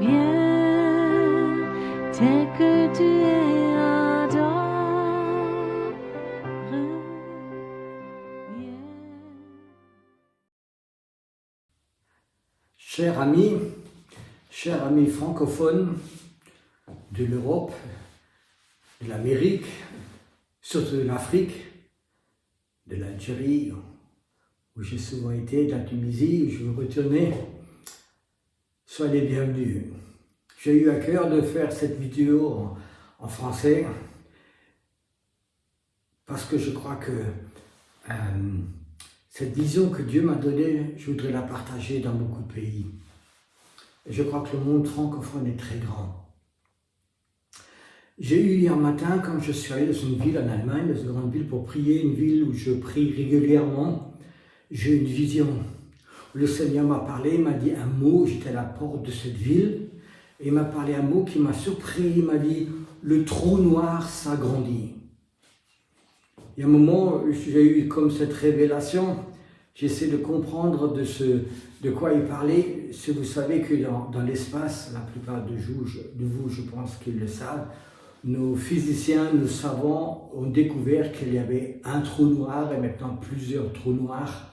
Viens, tel que tu es, adore. Viens. Chers amis francophones de l'Europe, de l'Amérique, surtout de l'Afrique, de l'Algérie, où j'ai souvent été, de la Tunisie, où je veux retourner, soyez les bienvenus. J'ai eu à cœur de faire cette vidéo en français parce que je crois que cette vision que Dieu m'a donnée, je voudrais la partager dans beaucoup de pays. Et je crois que le monde francophone est très grand. J'ai eu hier matin, quand je suis allé dans une ville en Allemagne, dans une grande ville, pour prier, une ville où je prie régulièrement, j'ai eu une vision. Le Seigneur m'a parlé, il m'a dit un mot, j'étais à la porte de cette ville, et il m'a parlé un mot qui m'a surpris, il m'a dit « le trou noir s'agrandit ». Il y a un moment, j'ai eu comme cette révélation, j'essaie de comprendre de quoi il parlait. Si vous savez que dans l'espace, la plupart de vous, je pense qu'ils le savent, nos physiciens, nos savants ont découvert qu'il y avait un trou noir et maintenant plusieurs trous noirs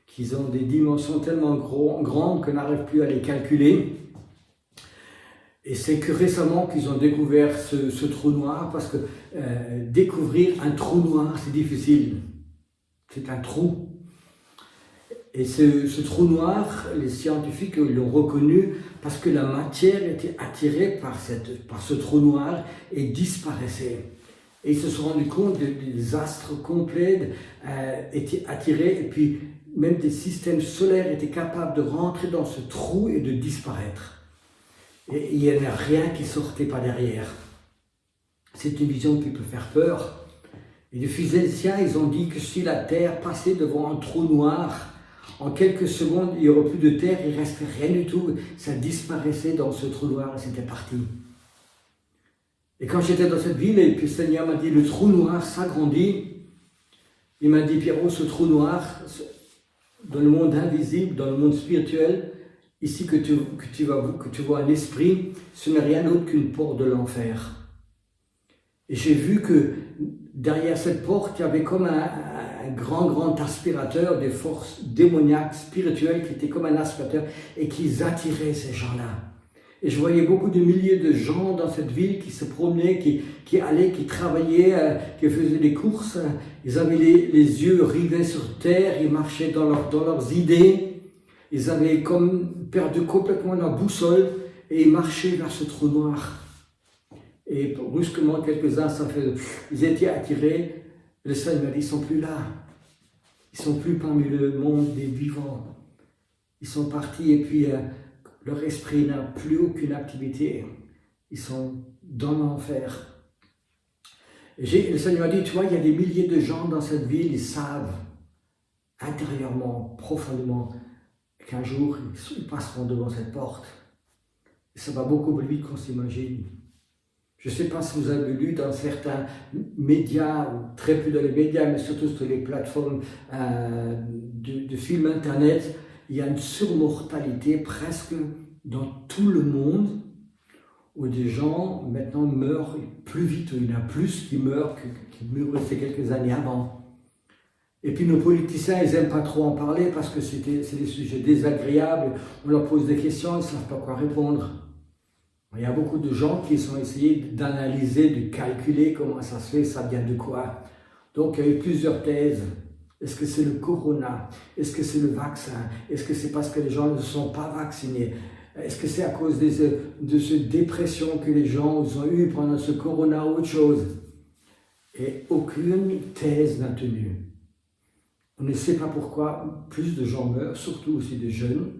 qui ont des dimensions tellement grandes qu'on n'arrive plus à les calculer. Et c'est que récemment qu'ils ont découvert ce trou noir parce que découvrir un trou noir, c'est difficile. C'est un trou. Et ce trou noir, les scientifiques l'ont reconnu parce que la matière était attirée par ce trou noir et disparaissait. Et ils se sont rendus compte que des astres complets étaient attirés et puis même des systèmes solaires étaient capables de rentrer dans ce trou et de disparaître. Et il n'y avait rien qui sortait par derrière. C'est une vision qui peut faire peur. Et les physiciens, ils ont dit que si la Terre passait devant un trou noir, en quelques secondes, il n'y aurait plus de terre, il ne restait rien du tout. Ça disparaissait dans ce trou noir et c'était parti. Et quand j'étais dans cette ville, et puis le Seigneur m'a dit, le trou noir s'agrandit. Il m'a dit, Pierrot, ce trou noir, dans le monde invisible, dans le monde spirituel, ici que tu vois un esprit, ce n'est rien d'autre qu'une porte de l'enfer. Et j'ai vu que derrière cette porte, il y avait comme un grand aspirateur des forces démoniaques, spirituelles, qui étaient comme un aspirateur et qui attiraient ces gens-là. Et je voyais beaucoup de milliers de gens dans cette ville qui se promenaient, qui allaient, qui travaillaient, qui faisaient des courses. Ils avaient les yeux rivés sur terre, ils marchaient dans leurs idées. Ils avaient comme perdu complètement la boussole et ils marchaient vers ce trou noir. Et brusquement, quelques-uns, ils étaient attirés. Le Seigneur m'a dit, ils ne sont plus là. Ils ne sont plus parmi le monde des vivants. Ils sont partis et puis leur esprit n'a plus aucune activité. Ils sont dans l'enfer. Le Seigneur m'a dit, tu vois, il y a des milliers de gens dans cette ville, ils savent intérieurement, profondément, qu'un jour, ils passeront devant cette porte. Et ça va beaucoup plus vite qu'on s'imagine. Je ne sais pas si vous avez lu dans certains médias, ou très peu dans les médias, mais surtout sur les plateformes de films internet, il y a une surmortalité presque dans tout le monde, où des gens maintenant meurent plus vite, où il y en a plus qui meurent qui meurent quelques années avant. Et puis nos politiciens, ils n'aiment pas trop en parler parce que c'est des sujets désagréables, on leur pose des questions, ils ne savent pas quoi répondre. Il y a beaucoup de gens qui ont essayé d'analyser, de calculer comment ça se fait, ça vient de quoi. Donc il y a eu plusieurs thèses. Est-ce que c'est le corona? Est-ce que c'est le vaccin? Est-ce que c'est parce que les gens ne sont pas vaccinés? Est-ce que c'est à cause de cette dépression que les gens ont eu pendant ce corona ou autre chose? Et aucune thèse n'a tenu. On ne sait pas pourquoi plus de gens meurent, surtout aussi des jeunes.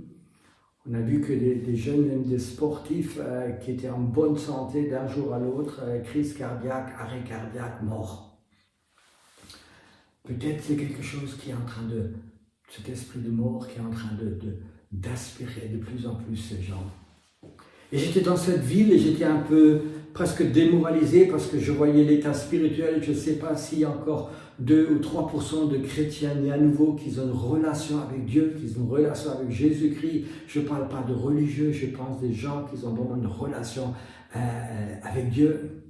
On a vu que des jeunes, même des sportifs qui étaient en bonne santé d'un jour à l'autre, crise cardiaque, arrêt cardiaque, mort. Peut-être c'est quelque chose qui est en train cet esprit de mort qui est en train d'aspirer de plus en plus ces gens. Et j'étais dans cette ville et j'étais un peu presque démoralisé parce que je voyais l'état spirituel. Je ne sais pas s'il y a encore 2 ou 3% de chrétiens nés à nouveau qui ont une relation avec Dieu, qui ont une relation avec Jésus-Christ. Je ne parle pas de religieux, je pense des gens qui ont vraiment une relation avec Dieu.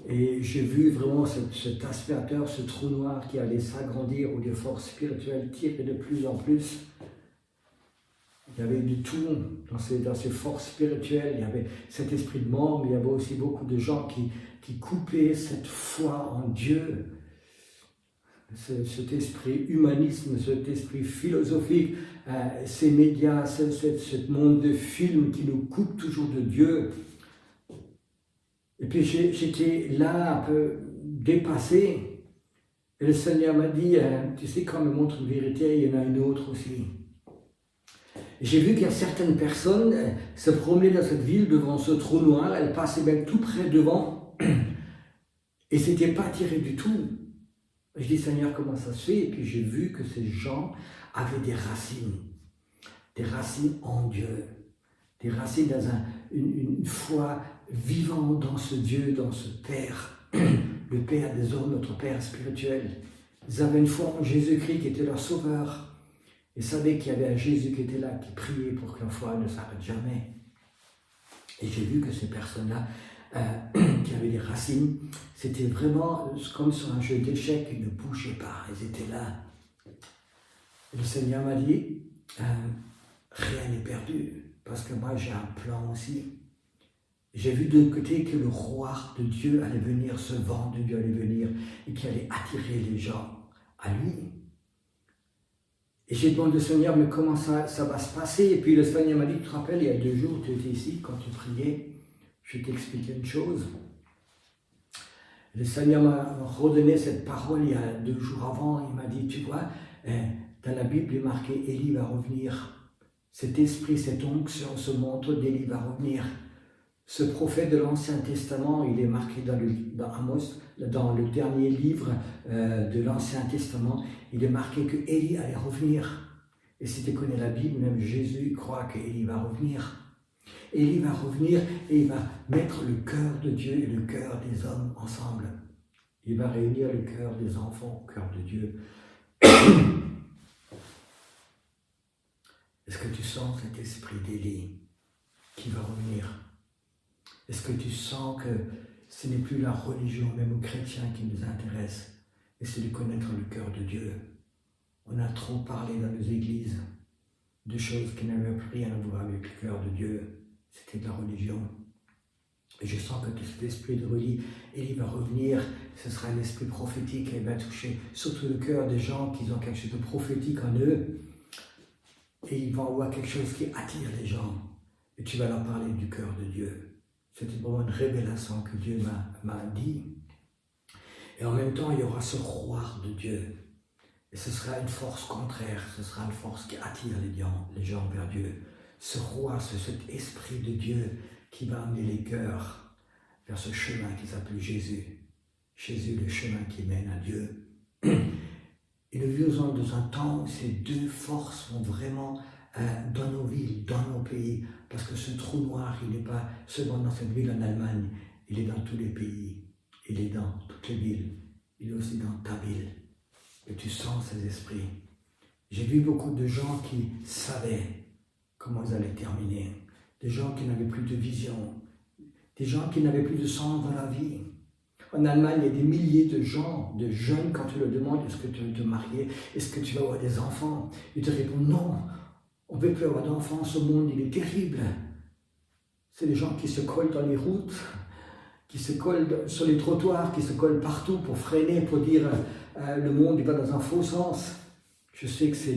Et j'ai vu vraiment cet aspirateur, ce trou noir qui allait s'agrandir, où les forces spirituelles tiraient de plus en plus. Il y avait du tout dans ces forces spirituelles, il y avait cet esprit de mort, mais il y avait aussi beaucoup de gens qui coupaient cette foi en Dieu, cet esprit humanisme, cet esprit philosophique, ces médias, ce monde de films qui nous coupe toujours de Dieu. Et puis j'étais là un peu dépassé, et le Seigneur m'a dit, tu sais, quand on me montre une vérité, il y en a une autre aussi. J'ai vu qu'il y a certaines personnes se promenaient dans cette ville devant ce trou noir, elles passaient même tout près devant, et c'était pas attiré du tout. Je dis, Seigneur, comment ça se fait? Et puis j'ai vu que ces gens avaient des racines en Dieu, des racines dans une foi vivante dans ce Dieu, dans ce Père, le Père des hommes, notre Père spirituel. Ils avaient une foi en Jésus-Christ qui était leur sauveur. Ils savaient qu'il y avait un Jésus qui était là, qui priait pour que leur foi ne s'arrête jamais. Et j'ai vu que ces personnes-là, qui avaient des racines, c'était vraiment comme sur un jeu d'échecs, ils ne bougeaient pas, ils étaient là. Et le Seigneur m'a dit, rien n'est perdu, parce que moi j'ai un plan aussi. J'ai vu d'un côté que le roi de Dieu allait venir, ce vent de Dieu allait venir, et qui allait attirer les gens à lui. Et j'ai demandé au Seigneur, mais comment ça va se passer? Et puis le Seigneur m'a dit, tu te rappelles, il y a 2 jours, tu étais ici, quand tu priais, je vais t'expliquer une chose. Le Seigneur m'a redonné cette parole il y a 2 jours avant, il m'a dit, tu vois, dans la Bible, il est marqué, Élie va revenir. Cet esprit, cette onction, ce manteau d'Élie va revenir. Ce prophète de l'Ancien Testament, il est marqué dans Amos, dans le dernier livre de l'Ancien Testament, il est marqué que Élie allait revenir. Et si tu connais la Bible, même Jésus croit que Élie va revenir. Élie va revenir et il va mettre le cœur de Dieu et le cœur des hommes ensemble. Il va réunir le cœur des enfants au cœur de Dieu. Est-ce que tu sens cet esprit d'Élie qui va revenir? Est-ce que tu sens que ce n'est plus la religion, même aux chrétiens, qui nous intéresse, et c'est de connaître le cœur de Dieu? On a trop parlé dans nos églises de choses qui n'avaient plus rien à voir avec le cœur de Dieu. C'était de la religion. Et je sens que cet esprit de religion, il va revenir, ce sera l'esprit prophétique, et il va toucher surtout le cœur des gens qui ont quelque chose de prophétique en eux. Et ils vont avoir quelque chose qui attire les gens. Et tu vas leur parler du cœur de Dieu. C'était vraiment une révélation que Dieu m'a dit. Et en même temps, il y aura ce roi de Dieu. Et ce sera une force contraire, ce sera une force qui attire les gens vers Dieu. Ce roi, cet esprit de Dieu qui va amener les cœurs vers ce chemin qui s'appelle Jésus. Jésus, le chemin qui mène à Dieu. Et nous vivons dans un temps où ces 2 forces vont vraiment dans nos villes, dans nos pays, parce que ce trou noir, il n'est pas seulement dans cette ville en Allemagne, il est dans tous les pays, il est dans toutes les villes, il est aussi dans ta ville. Et tu sens ces esprits. J'ai vu beaucoup de gens qui savaient comment ils allaient terminer, des gens qui n'avaient plus de vision, des gens qui n'avaient plus de sens dans la vie. En Allemagne, il y a des milliers de gens, de jeunes, quand tu leur demandes est-ce que tu veux te marier, est-ce que tu vas avoir des enfants, ils te répondent non, on ne peut plus avoir d'enfants, ce monde il est terrible. C'est des gens qui se collent dans les routes, qui se collent sur les trottoirs, qui se collent partout pour freiner, pour dire le monde il va dans un faux sens. Je sais que c'est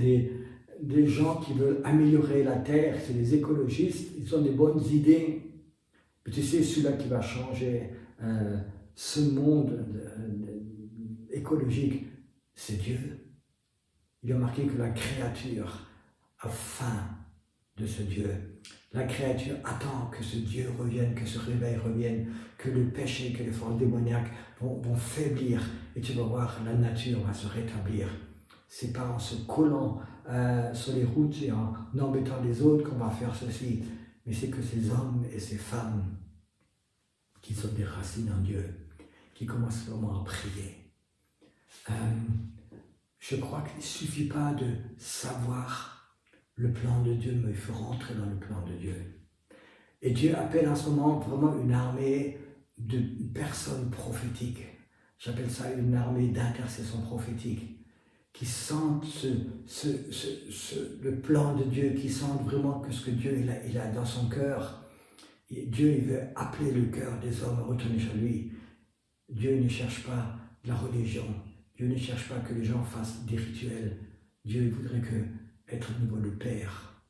des gens qui veulent améliorer la terre, c'est des écologistes, ils ont des bonnes idées. Mais tu sais, celui-là qui va changer ce monde écologique, c'est Dieu. Il a marqué que la créature a faim de ce Dieu. La créature attend que ce Dieu revienne, que ce réveil revienne, que le péché, que les forces démoniaques vont faiblir et tu vas voir, la nature va se rétablir. C'est pas en se collant sur les routes et en embêtant les autres qu'on va faire ceci, mais c'est que ces hommes et ces femmes qui ont des racines en Dieu, qui commencent vraiment à prier. Je crois qu'il ne suffit pas de savoir le plan de Dieu, mais il faut rentrer dans le plan de Dieu. Et Dieu appelle en ce moment vraiment une armée de personnes prophétiques. J'appelle ça une armée d'intercession prophétique, qui sentent le plan de Dieu, qui sentent vraiment que ce que Dieu il a dans son cœur. Et Dieu il veut appeler le cœur des hommes à retourner sur lui. Dieu ne cherche pas la religion. Dieu ne cherche pas que les gens fassent des rituels. Dieu voudrait être au niveau de père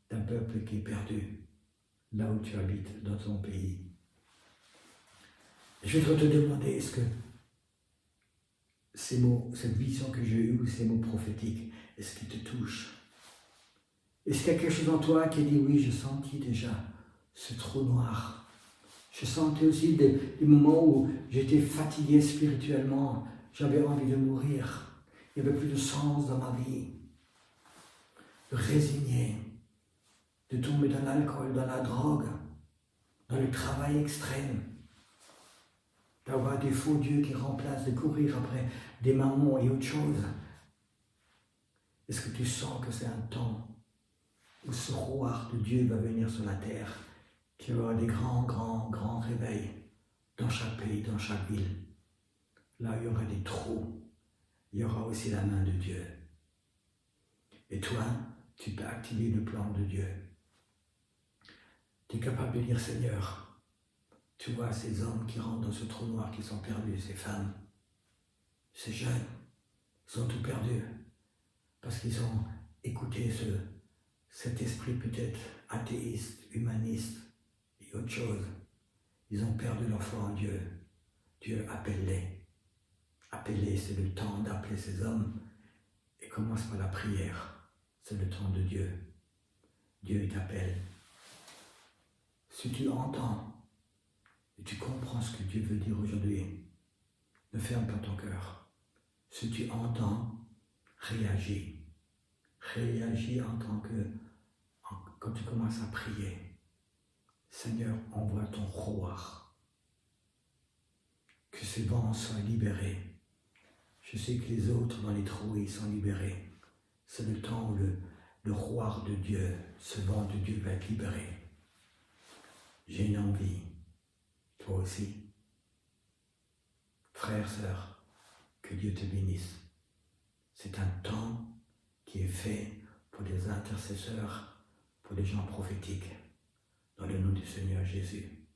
d'un peuple qui est perdu, là où tu habites, dans ton pays. Je voudrais te demander, est-ce que ces mots, cette vision que j'ai eue, ces mots prophétiques, est-ce qu'ils te touchent? Est-ce qu'il y a quelque chose en toi qui dit, oui, je sentis déjà ce trou noir. Je sentais aussi des moments où j'étais fatigué spirituellement, j'avais envie de mourir, il n'y avait plus de sens dans ma vie, de résigner, de tomber dans l'alcool, dans la drogue, dans le travail extrême, d'avoir des faux dieux qui remplacent, de courir après des mammons et autre chose. Est-ce que tu sens que c'est un temps où ce roi de Dieu va venir sur la terre, qu'il y aura des grands réveils dans chaque pays, dans chaque ville. Là, il y aura des trous, il y aura aussi la main de Dieu. Et toi, tu peux activer le plan de Dieu. Tu es capable de dire, Seigneur, tu vois ces hommes qui rentrent dans ce trou noir, qui sont perdus, ces femmes, ces jeunes, ils ont tout perdu, parce qu'ils ont écouté cet esprit peut-être athéiste, humaniste, et autre chose. Ils ont perdu leur foi en Dieu. Dieu, appelle-les. Appelle-les, c'est le temps d'appeler ces hommes. Et commence par la prière. C'est le temps de Dieu. Dieu t'appelle. Si tu entends et tu comprends ce que Dieu veut dire aujourd'hui, ne ferme pas ton cœur. Si tu entends, réagis. Réagis en tant que, quand tu commences à prier. Seigneur, envoie ton roi. Que ces vents soient libérés. Je sais que les autres dans les trous, ils sont libérés. C'est le temps où le roi de Dieu, ce vent de Dieu va être libéré. J'ai une envie. Toi aussi. Frères, sœurs, que Dieu te bénisse. C'est un temps qui est fait pour les intercesseurs, pour les gens prophétiques. Dans le nom du Seigneur Jésus.